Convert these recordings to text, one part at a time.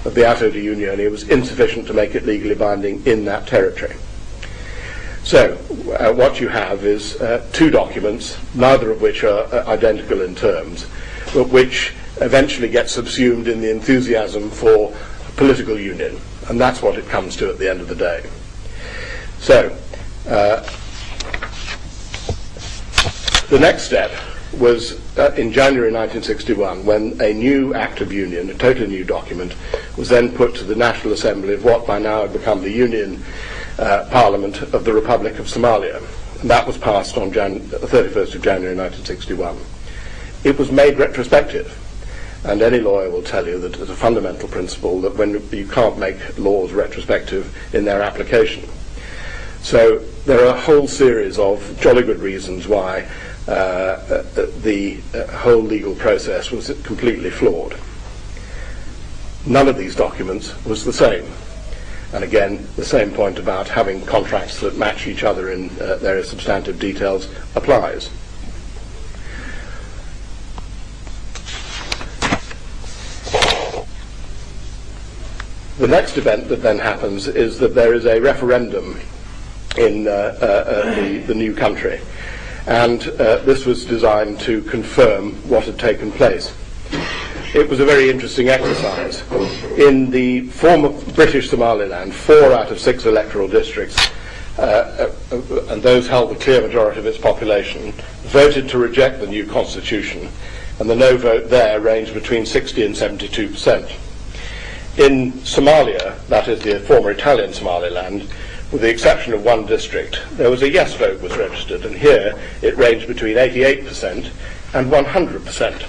of the Atto de Unione was insufficient to make it legally binding in that territory. So what you have is two documents, neither of which are identical in terms, but which eventually get subsumed in the enthusiasm for political union, and that's what it comes to at the end of the day. So the next step was in January 1961, when a new Act of Union, a totally new document, was then put to the National Assembly of what by now had become the Union Parliament of the Republic of Somalia. And that was passed on the 31st of January 1961. It was made retrospective, and any lawyer will tell you that it's a fundamental principle that when you can't make laws retrospective in their application. So there are a whole series of jolly good reasons why the whole legal process was completely flawed. None of these documents was the same. And again, the same point about having contracts that match each other in their substantive details applies. The next event that then happens is that there is a referendum in the new country, and this was designed to confirm what had taken place. It was a very interesting exercise. In the former British Somaliland, 4 out of 6 electoral districts, and those held the clear majority of its population, voted to reject the new constitution, and the no vote there ranged between 60 and 72%. In Somalia, that is the former Italian Somaliland, with the exception of one district, there was a yes vote was registered, and here it ranged between 88% and 100%.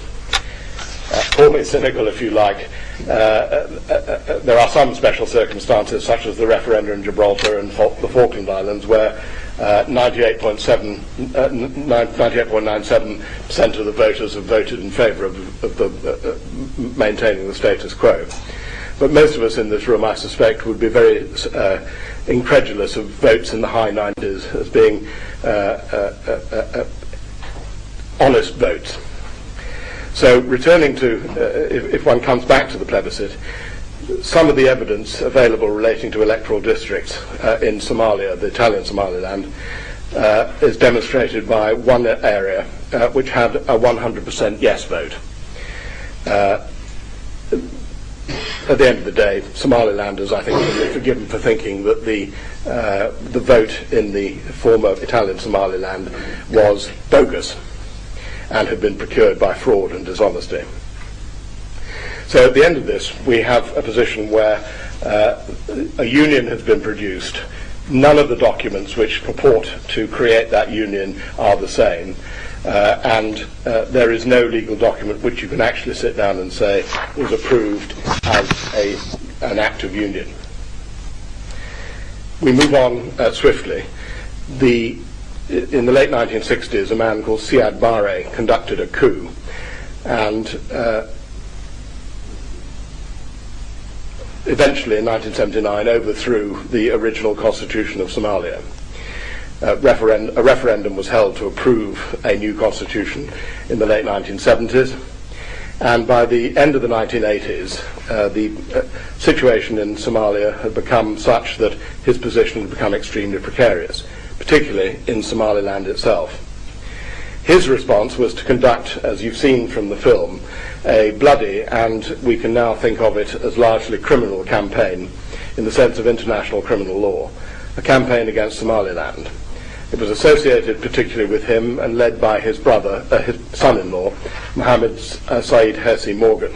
Call me cynical if you like. There are some special circumstances, such as the referendum in Gibraltar and the Falkland Islands, where 98.97% of the voters have voted in favour of maintaining the status quo. But most of us in this room, I suspect, would be very incredulous of votes in the high 90s as being honest votes. So returning to, if one comes back to the plebiscite, some of the evidence available relating to electoral districts in Somalia, the Italian Somaliland, is demonstrated by one area which had a 100% yes vote. At the end of the day, Somalilanders, I think, can be forgiven for thinking that the vote in the former Italian Somaliland was bogus and had been procured by fraud and dishonesty. So at the end of this, we have a position where a union has been produced. None of the documents which purport to create that union are the same, and there is no legal document which you can actually sit down and say was approved as an act of union. We move on swiftly. In the late 1960s, a man called Siad Barre conducted a coup, and eventually in 1979 overthrew the original constitution of Somalia. A referendum was held to approve a new constitution in the late 1970s, and by the end of the 1980s the situation in Somalia had become such that his position had become extremely precarious, particularly in Somaliland itself. His response was to conduct, as you've seen from the film, a bloody, and we can now think of it as largely criminal campaign in the sense of international criminal law, a campaign against Somaliland. It was associated particularly with him and led by his brother, his son-in-law, Mohammed Said Hersi Morgan.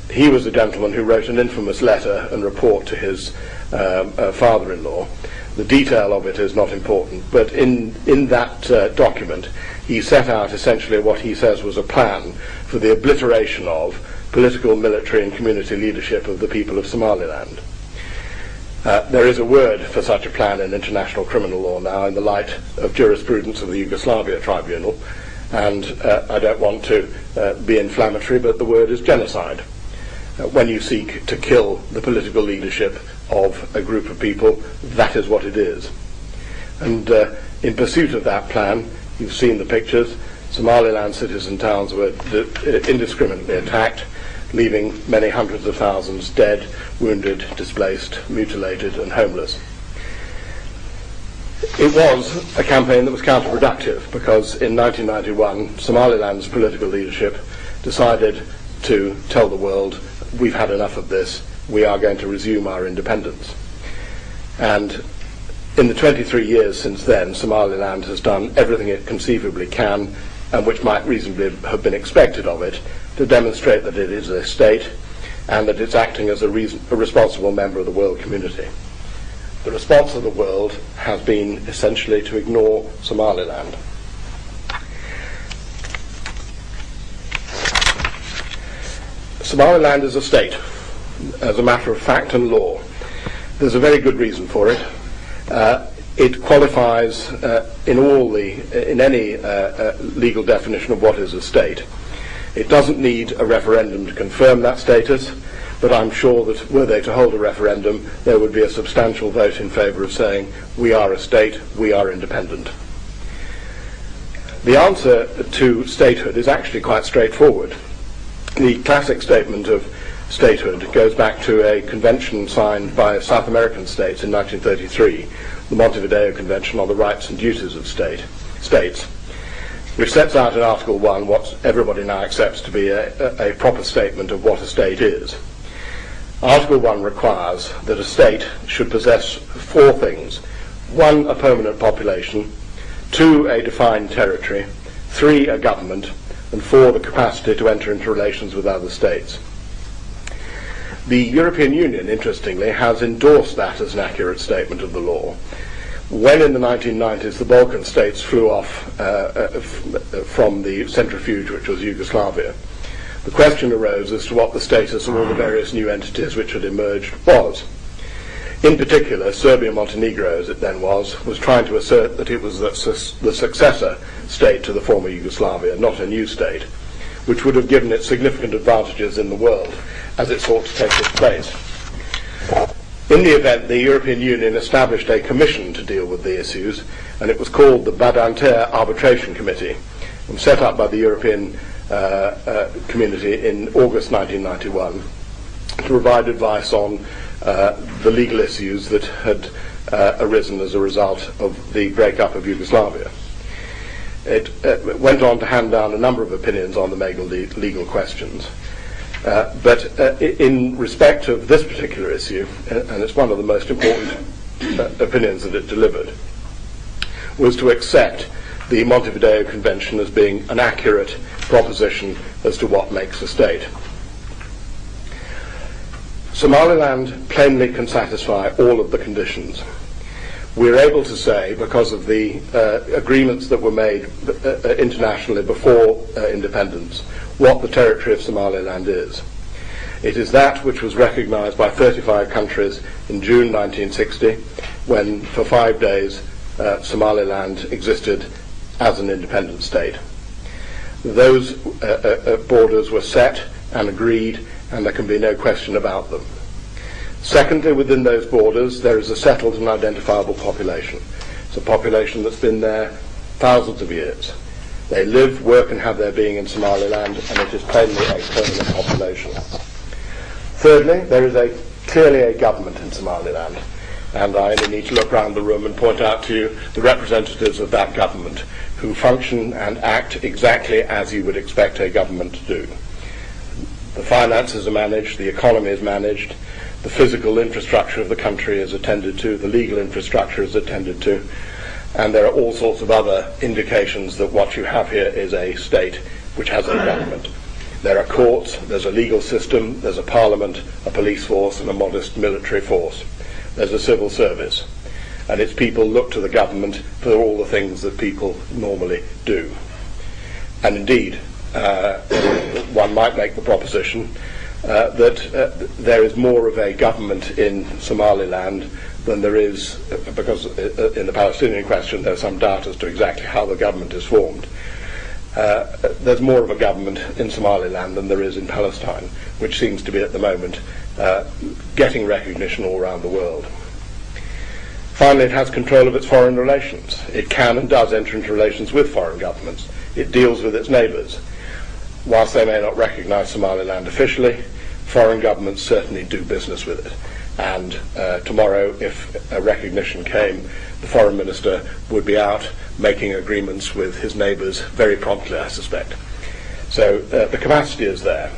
He was the gentleman who wrote an infamous letter and report to his father-in-law. The detail of it is not important, but in that document he set out essentially what he says was a plan for the obliteration of political, military and community leadership of the people of Somaliland. There is a word for such a plan in international criminal law now in the light of jurisprudence of the Yugoslavia Tribunal, and I don't want to be inflammatory, but the word is genocide. When you seek to kill the political leadership of a group of people, that is what it is. And in pursuit of that plan, you've seen the pictures, Somaliland cities and towns were indiscriminately attacked, leaving many hundreds of thousands dead, wounded, displaced, mutilated and homeless. It was a campaign that was counterproductive because in 1991 Somaliland's political leadership decided to tell the world, we've had enough of this, we are going to resume our independence. And in the 23 years since then, Somaliland has done everything it conceivably can, and which might reasonably have been expected of it, to demonstrate that it is a state and that it's acting as a responsible member of the world community. The response of the world has been essentially to ignore Somaliland. Somaliland is a state, as a matter of fact and law. There's a very good reason for it. It qualifies in any legal definition of what is a state. It doesn't need a referendum to confirm that status, but I'm sure that were they to hold a referendum, there would be a substantial vote in favour of saying, we are a state, we are independent. The answer to statehood is actually quite straightforward. The classic statement of statehood goes back to a convention signed by South American states in 1933, the Montevideo Convention on the Rights and Duties of States, which sets out in Article 1 what everybody now accepts to be a proper statement of what a state is. Article 1 requires that a state should possess four things: 1, a permanent population; 2, a defined territory; 3, a government; and 4, the capacity to enter into relations with other states. The European Union, interestingly, has endorsed that as an accurate statement of the law. When in the 1990s the Balkan states flew off from the centrifuge which was Yugoslavia, the question arose as to what the status of all the various new entities which had emerged was. In particular, Serbia-Montenegro, as it then was trying to assert that it was the successor state to the former Yugoslavia, not a new state, which would have given it significant advantages in the world as it sought to take its place. In the event, the European Union established a commission to deal with the issues, and it was called the Badanter Arbitration Committee, and set up by the European community in August 1991 to provide advice on the legal issues that had arisen as a result of the breakup of Yugoslavia. It went on to hand down a number of opinions on the major legal questions. But in respect of this particular issue, and it's one of the most important opinions that it delivered, was to accept the Montevideo Convention as being an accurate proposition as to what makes a state. Somaliland plainly can satisfy all of the conditions. We're able to say, because of the agreements that were made internationally before independence, what the territory of Somaliland is. It is that which was recognised by 35 countries in June 1960, when for 5 days Somaliland existed as an independent state. Those borders were set and agreed, and there can be no question about them. Secondly, within those borders there is a settled and identifiable population. It's a population that's been there thousands of years. They live, work and have their being in Somaliland, and it is plainly a permanent population. Thirdly, there is clearly a government in Somaliland, and I only need to look around the room and point out to you the representatives of that government, who function and act exactly as you would expect a government to do. The finances are managed, the economy is managed, the physical infrastructure of the country is attended to, the legal infrastructure is attended to, and there are all sorts of other indications that what you have here is a state which has a government. There are courts, there's a legal system, there's a parliament, a police force and a modest military force. There's a civil service, and its people look to the government for all the things that people normally do. And indeed, one might make the proposition that there is more of a government in Somaliland than there is, because in the Palestinian question there's some doubt as to exactly how the government is formed. There's more of a government in Somaliland than there is in Palestine, which seems to be at the moment getting recognition all around the world. Finally, it has control of its foreign relations. It can and does enter into relations with foreign governments. It deals with its neighbours. whilst they may not recognise Somaliland officially, foreign governments certainly do business with it. And tomorrow, if a recognition came, the foreign minister would be out making agreements with his neighbours very promptly, I suspect. So the capacity is there.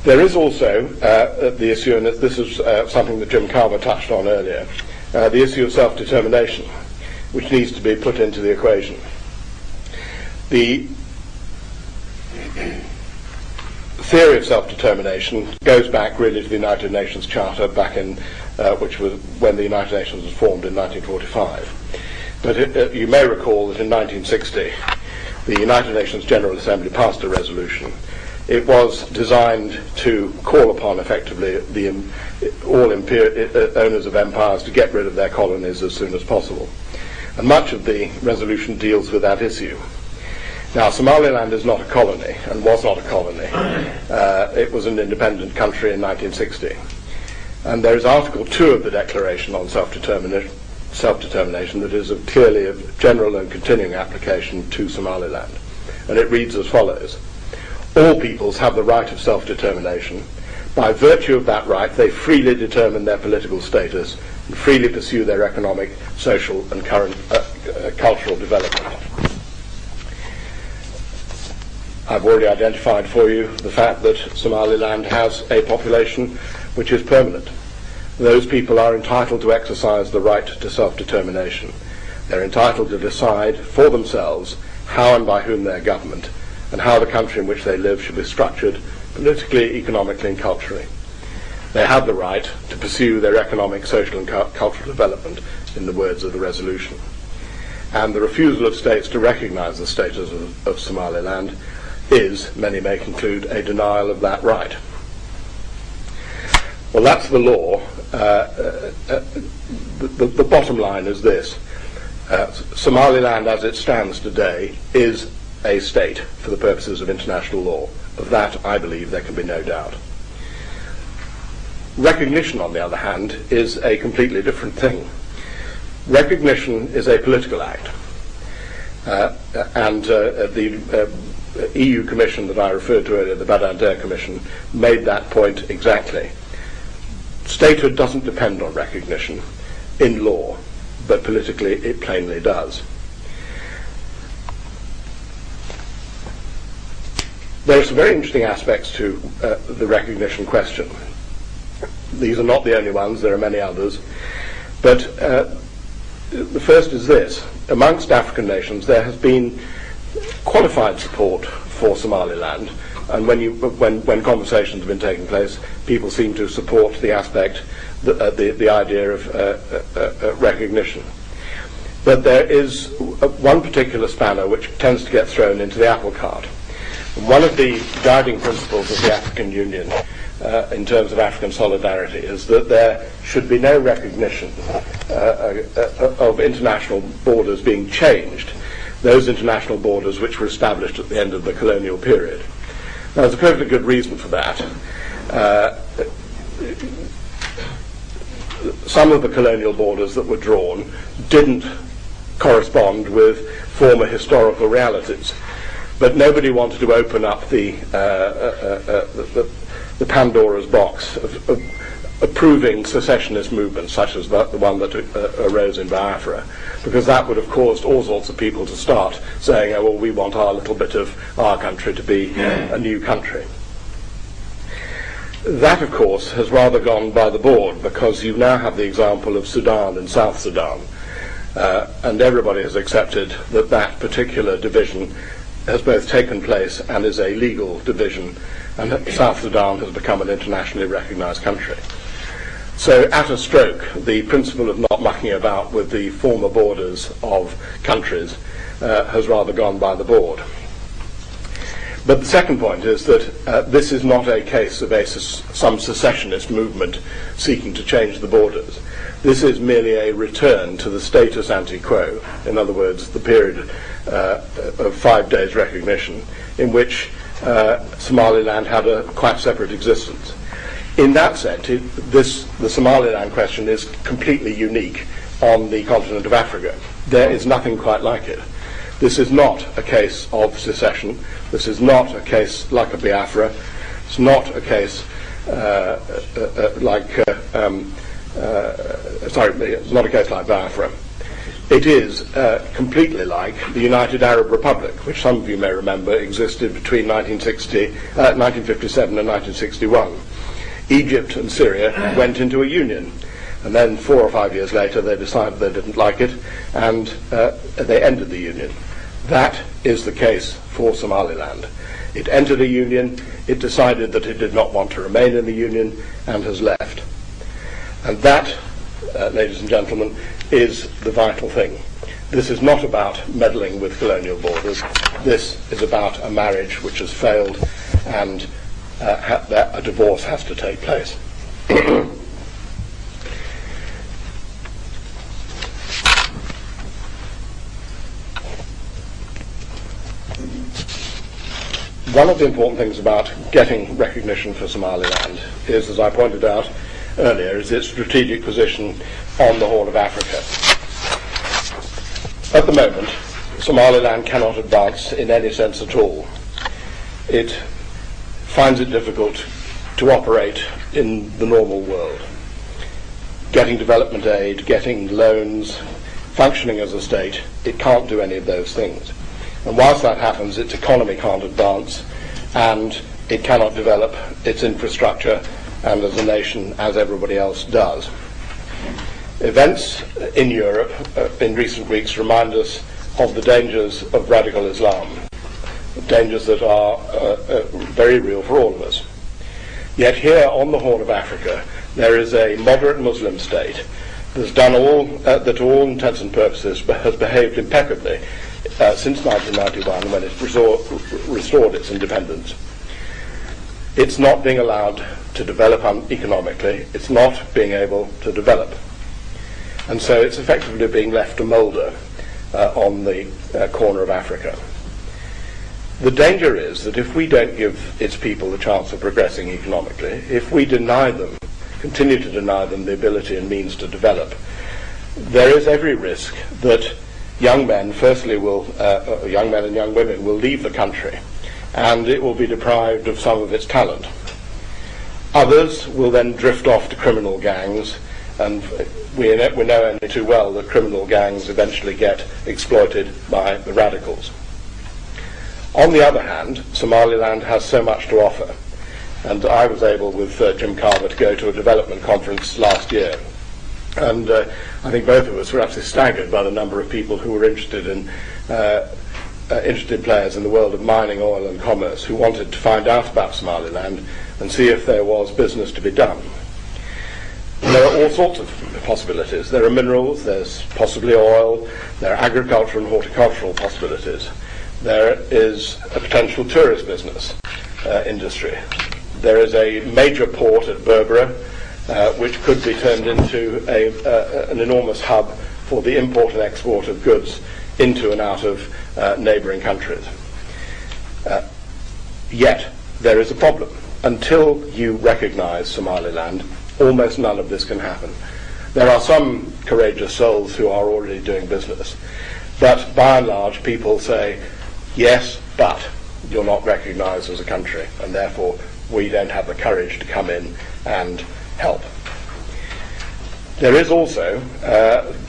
There is also the issue, and this is something that Jim Carver touched on earlier, the issue of self-determination, which needs to be put into the equation. The theory of self-determination goes back really to the United Nations Charter back in, which was when the United Nations was formed in 1945. But you may recall that in 1960, the United Nations General Assembly passed a resolution. It was designed to call upon, effectively, all owners of empires to get rid of their colonies as soon as possible. And much of the resolution deals with that issue. Now, Somaliland is not a colony, and was not a colony. It was an independent country in 1960. And there is Article 2 of the Declaration on Self-Determination that is clearly of general and continuing application to Somaliland. And it reads as follows: all peoples have the right of self-determination. By virtue of that right, they freely determine their political status and freely pursue their economic, social, and cultural development. I've already identified for you the fact that Somaliland has a population which is permanent. Those people are entitled to exercise the right to self-determination. They're entitled to decide for themselves how and by whom their government and how the country in which they live should be structured politically, economically, and culturally. They have the right to pursue their economic, social, and cultural development, in the words of the resolution. And the refusal of states to recognise the status of Somaliland is, many may conclude, a denial of that right. Well, that's the law. The bottom line is this. Somaliland, as it stands today, is a state for the purposes of international law. Of that, I believe, there can be no doubt. Recognition, on the other hand, is a completely different thing. Recognition is a political act. And the EU Commission that I referred to earlier, the Badinter Commission, made that point exactly. Statehood doesn't depend on recognition in law, but politically it plainly does. There are some very interesting aspects to the recognition question. These are not the only ones, there are many others. But the first is this. Amongst African nations there has been qualified support for Somaliland, and when conversations have been taking place, people seem to support the aspect, the idea of recognition. But there is one particular spanner which tends to get thrown into the apple cart. One of the guiding principles of the African Union in terms of African solidarity is that there should be no recognition of international borders being changed, those international borders which were established at the end of the colonial period. Now, there's a perfectly good reason for that. Some of the colonial borders that were drawn didn't correspond with former historical realities. But nobody wanted to open up the Pandora's box of approving secessionist movements such as the one that arose in Biafra, because that would have caused all sorts of people to start saying, oh, well, we want our little bit of our country to be a new country. That, of course, has rather gone by the board, because you now have the example of Sudan and South Sudan, and everybody has accepted that that particular division has both taken place and is a legal division, and South Sudan has become an internationally recognised country. So at a stroke, the principle of not mucking about with the former borders of countries has rather gone by the board. But the second point is that this is not a case of some secessionist movement seeking to change the borders. This is merely a return to the status ante quo, in other words, the period of 5 days recognition, in which Somaliland had a quite separate existence. In that sense, the Somaliland question is completely unique on the continent of Africa. There is nothing quite like it. This is not a case of secession. This is not a case like a Biafra. It's not a case it's not a case like Biafra. It is completely like the United Arab Republic, which some of you may remember existed between 1957 and 1961. Egypt and Syria went into a union, and then 4 or 5 years later they decided they didn't like it, and they ended the union. That is the case for Somaliland. It entered a union, it decided that it did not want to remain in the union, and has left. And that, ladies and gentlemen, is the vital thing. This is not about meddling with colonial borders. This is about a marriage which has failed, and a divorce has to take place. One of the important things about getting recognition for Somaliland is, as I pointed out earlier, is its strategic position on the Horn of Africa. At the moment, Somaliland cannot advance in any sense at all. It finds it difficult to operate in the normal world. Getting development aid, getting loans, functioning as a state, it can't do any of those things. And whilst that happens, its economy can't advance, and it cannot develop its infrastructure and as a nation as everybody else does. Events in Europe in recent weeks remind us of the dangers of radical Islam, dangers that are very real for all of us. Yet here on the Horn of Africa there is a moderate Muslim state that's done all, that to all intents and purposes has behaved impeccably since 1991, when it restored its independence. It's not being allowed to develop economically, it's not being able to develop. And so it's effectively being left to moulder on the corner of Africa. The danger is that if we don't give its people the chance of progressing economically, if we deny them, continue to deny them the ability and means to develop, there is every risk that young men, firstly, young men and young women will leave the country, and it will be deprived of some of its talent. Others will then drift off to criminal gangs, and we know only too well that criminal gangs eventually get exploited by the radicals. On the other hand, Somaliland has so much to offer, and I was able with Jim Carver to go to a development conference last year, and I think both of us were absolutely staggered by the number of people who were interested players in the world of mining, oil and commerce, who wanted to find out about Somaliland and see if there was business to be done. And there are all sorts of possibilities. There are minerals, there's possibly oil, there are agricultural and horticultural possibilities. There is a potential tourist business industry. There is a major port at Berbera, which could be turned into an enormous hub for the import and export of goods into and out of neighbouring countries. Yet there is a problem. Until you recognise Somaliland, almost none of this can happen. There are some courageous souls who are already doing business, but by and large people say, yes, but you're not recognised as a country, and therefore we don't have the courage to come in and help. There is also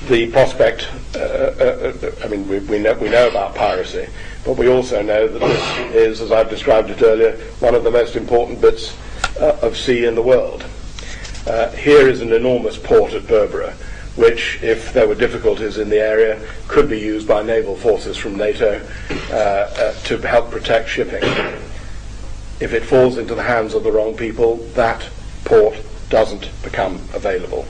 the prospect, we know about piracy, but we also know that this is, as I've described it earlier, one of the most important bits of sea in the world. Here is an enormous port at Berbera, which, if there were difficulties in the area, could be used by naval forces from NATO to help protect shipping. If it falls into the hands of the wrong people, that port doesn't become available.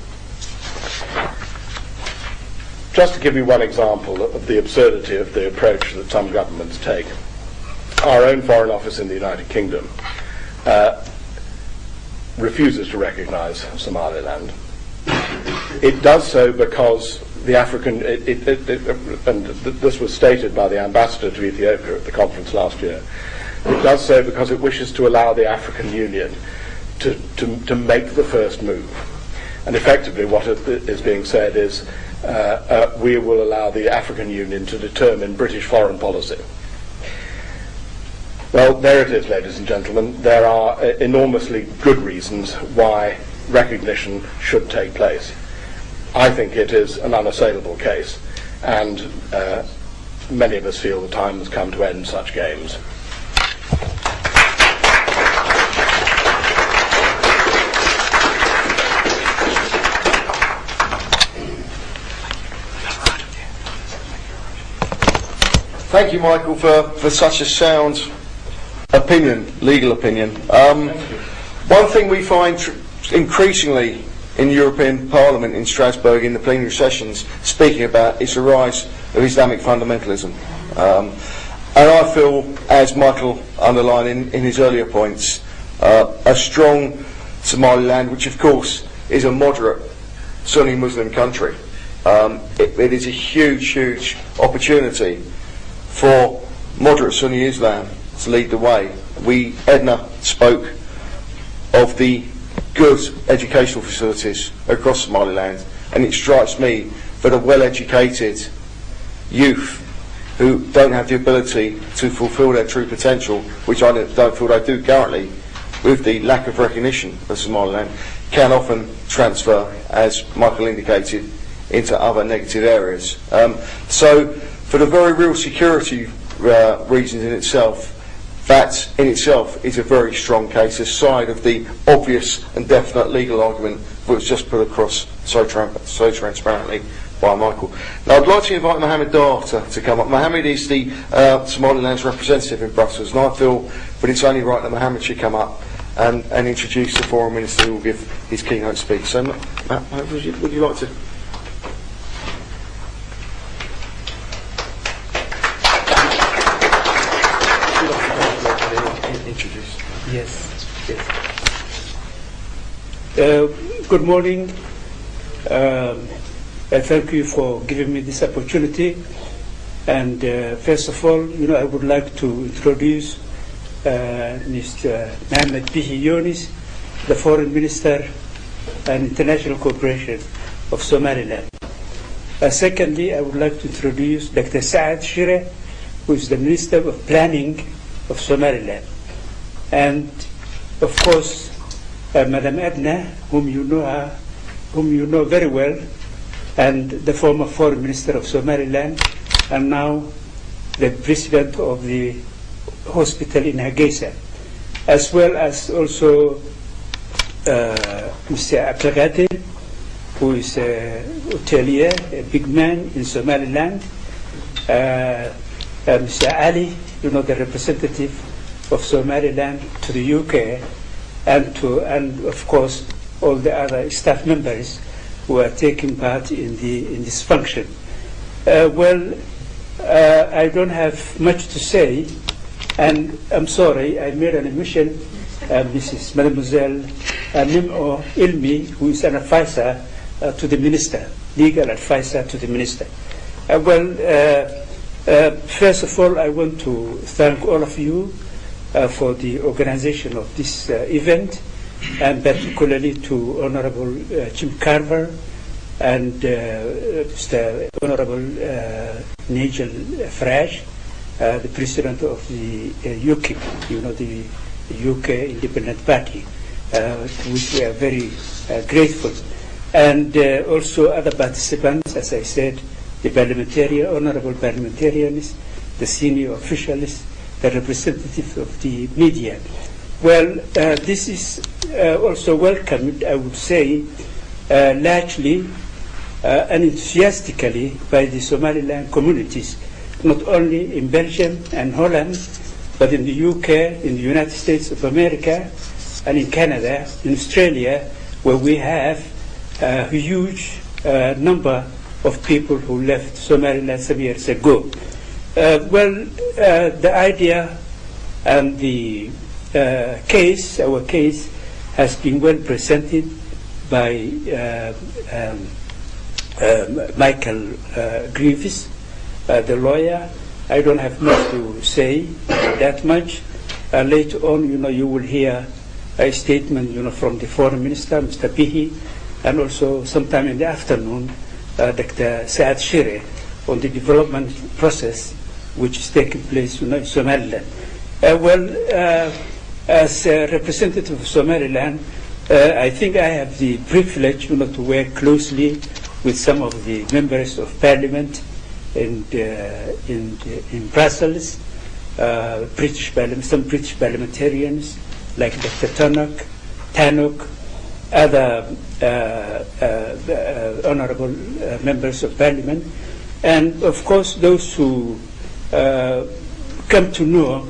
Just to give you one example of the absurdity of the approach that some governments take, our own Foreign Office in the United Kingdom refuses to recognise Somaliland. It does so because the African, and this was stated by the ambassador to Ethiopia at the conference last year, it does so because it wishes to allow the African Union to make the first move. And effectively what is being said is, we will allow the African Union to determine British foreign policy. Well, there it is, ladies and gentlemen. There are enormously good reasons why recognition should take place. I think it is an unassailable case, and many of us feel the time has come to end such games. Thank you, Michael, for such a sound legal opinion. One thing we find increasingly in the European Parliament in Strasbourg in the plenary sessions speaking about is the rise of Islamic fundamentalism. And I feel, as Michael underlined in his earlier points, a strong Somaliland, which of course is a moderate Sunni Muslim country. It is a huge opportunity for moderate Sunni Islam to lead the way. Edna spoke of the good educational facilities across Somaliland, and it strikes me that a well-educated youth who don't have the ability to fulfil their true potential, which I don't feel they do currently, with the lack of recognition of Somaliland, can often transfer, as Michael indicated, into other negative areas. So, for the very real security reasons in itself, that in itself is a very strong case, aside of the obvious and definite legal argument that was just put across so transparently by Michael. Now I'd like to invite Mohammed Dar to come up. Mohammed is the Somaliland's representative in Brussels, and I feel that it's only right that Mohammed should come up and introduce the foreign minister who will give his keynote speech. So Matt, would you like to... Yes. Good morning. Thank you for giving me this opportunity. And first of all, I would like to introduce Mr. Mohammed Bihi Yunis, the Foreign Minister and International Cooperation of Somaliland. Secondly, I would like to introduce Dr. Saad Shire, who is the Minister of Planning of Somaliland. And of course, Madam Edna, whom you know very well, and the former Foreign Minister of Somaliland, and now the President of the hospital in Hargeisa, as well as also Mr. Abdelkader, who is a hotelier, a big man in Somaliland, Mr. Ali, the representative of Somaliland to the UK, and of course all the other staff members who are taking part in this function. I don't have much to say, and I'm sorry, I made an omission. Mrs. Mademoiselle Nim'o Ilmi, who is an advisor to the minister, legal advisor to the minister. First of all, I want to thank all of you for the organization of this event, and particularly to Honorable Jim Carver and Mr. Honorable Nigel Farage, the President of the UKIP, the UK Independent Party, which we are very grateful. And also other participants, as I said, the honorable parliamentarians, the senior officials, the representative of the media. This is also welcomed, I would say, largely and enthusiastically by the Somaliland communities, not only in Belgium and Holland, but in the UK, in the United States of America, and in Canada, in Australia, where we have a huge number of people who left Somaliland some years ago. The idea and the our case has been well presented by Michael Grievous, the lawyer. I don't have much to say that much. Later on, you will hear a statement, from the Foreign Minister, Mr. Bihi, and also sometime in the afternoon Dr. Saad Shire on the development process which is taking place in Somaliland. As a representative of Somaliland, I think I have the privilege to work closely with some of the members of parliament in Brussels, some British parliamentarians like Dr. Tannock, other honorable members of parliament, and of course those who come to know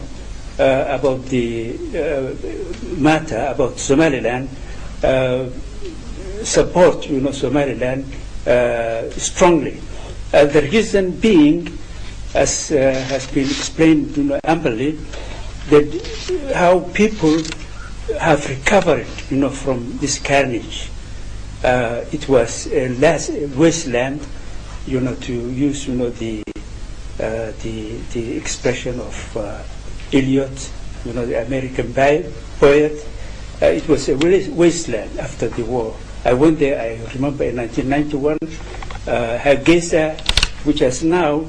about the matter about Somaliland, support Somaliland strongly. The reason being, as has been explained amply, that how people have recovered from this carnage. It was a wasteland, to use the expression of Eliot, the American poet. It was a wasteland after the war. I went there, I remember in 1991, Hargeisa, which has now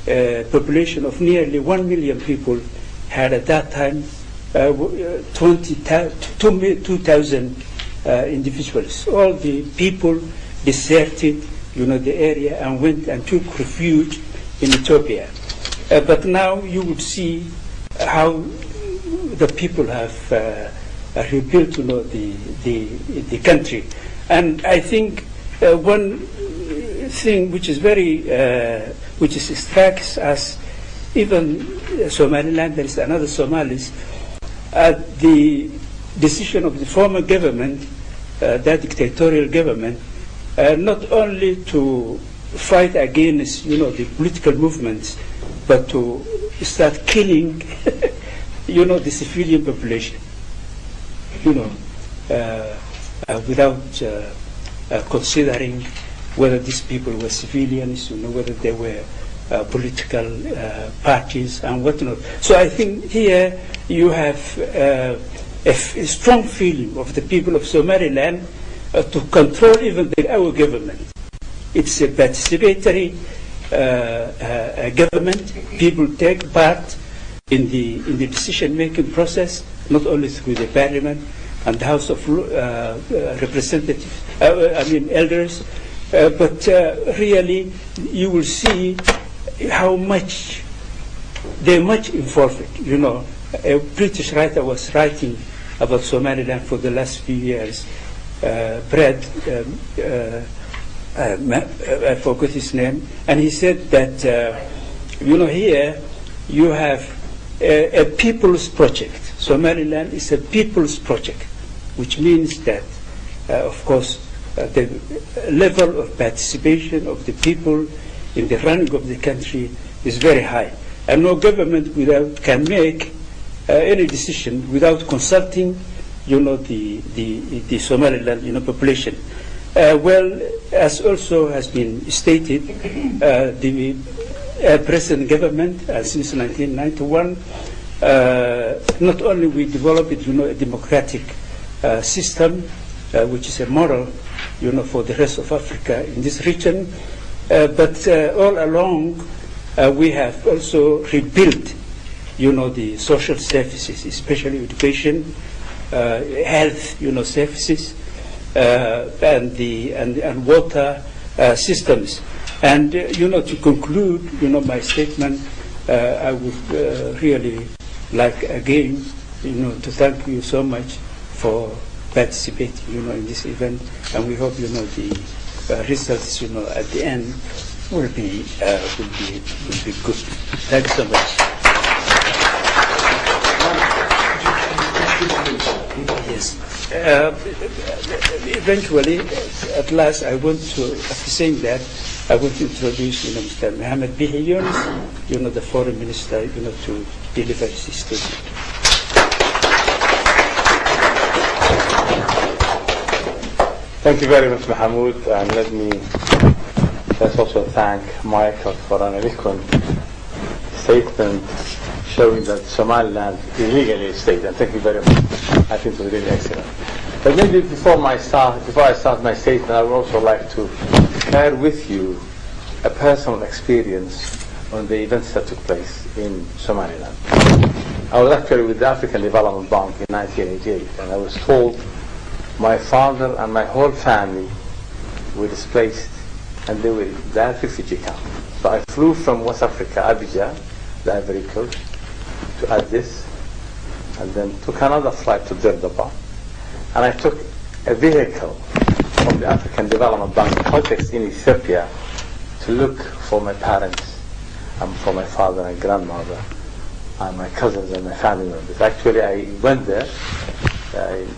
a population of nearly 1 million people, had at that time 2,000 individuals. All the people deserted the area and went and took refuge in Ethiopia. But now you would see how the people have rebuilt the country. And I think one thing which is which strikes us, even Somaliland, there is another Somalis, the decision of the former government, that dictatorial government, not only to fight against the political movements, but to start killing the civilian population, without considering whether these people were civilians, whether they were political parties and whatnot. So I think here you have a strong feeling of the people of Somaliland to control even our government. It's a participatory government. People take part in the decision-making process, not only through the parliament and the House of Representatives, elders, but really you will see how much they're much involved. A British writer was writing about Somaliland for the last few years. Brad, I forgot his name, and he said that here you have a people's project. Somaliland is a people's project, which means that, of course, the level of participation of the people in the running of the country is very high. And no government can make any decision without consulting, the Somaliland, population. As also has been stated, the present government, since 1991, not only we developed, a democratic system, which is a model, for the rest of Africa in this region, but all along we have also rebuilt, the social services, especially education, health, services, and water systems. And to conclude, my statement, I would really like again, to thank you so much for participating, in this event, and we hope, the results, at the end will be good. Thanks so much. Yes. Eventually, at last, I want to, after saying that, I want to introduce, Mr. Mohammed Bihi Yunus, the foreign minister, to deliver his statement. Thank you very much, Mahmoud, and let's also thank Michael for an eloquent statement showing that Somaliland is legally a state, and thank you very much. I think it was really excellent. But maybe before I start my statement, I would also like to share with you a personal experience on the events that took place in Somaliland. I was actually with the African Development Bank in 1988, and I was told my father and my whole family were displaced and they were in that refugee camp. So I flew from West Africa, Abidjan, the Ivory Coast, to Addis, and then took another flight to Durban, and I took a vehicle from the African Development Bank projects in Ethiopia to look for my parents and for my father and grandmother and my cousins and my family members. Actually, I went there in